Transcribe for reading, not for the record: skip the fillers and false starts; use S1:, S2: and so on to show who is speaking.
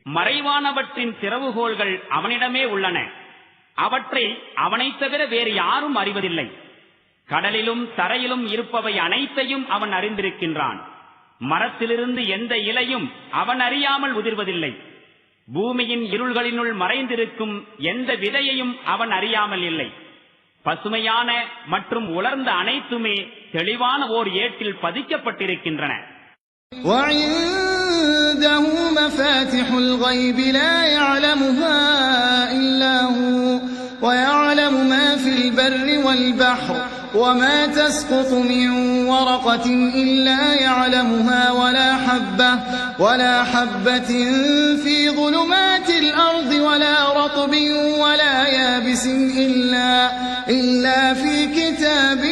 S1: மறைவானவற்றின் திறவுகோல்கள் அவனிடமே உள்ளன. அவற்றை அவனைத் தவிர வேறு யாரும் அறிவதில்லை. கடலிலும் தரையிலும் இருப்பவை அனைத்தையும் அவன் அறிந்திருக்கின்றான். மரத்திலிருந்து எந்த இலையும் அவன் அறியாமல் உதிர்வதில்லை. பூமியின் இருள்களினுள் மறைந்திருக்கும் எந்த விதையையும் அவன் அறியாமல் இல்லை. பசுமையான மற்றும் உலர்ந்த அனைத்துமே தெளிவான ஓர் ஏட்டில் பதிக்கப்பட்டிருக்கின்றன.
S2: وعنده مفاتح الغيب لا يعلمها إلا هو ويعلم ما في البر والبحر وما تسقط من ورقة إلا يعلمها ولا حبة في ظلمات الأرض ولا رطب ولا يابس إلا في كتاب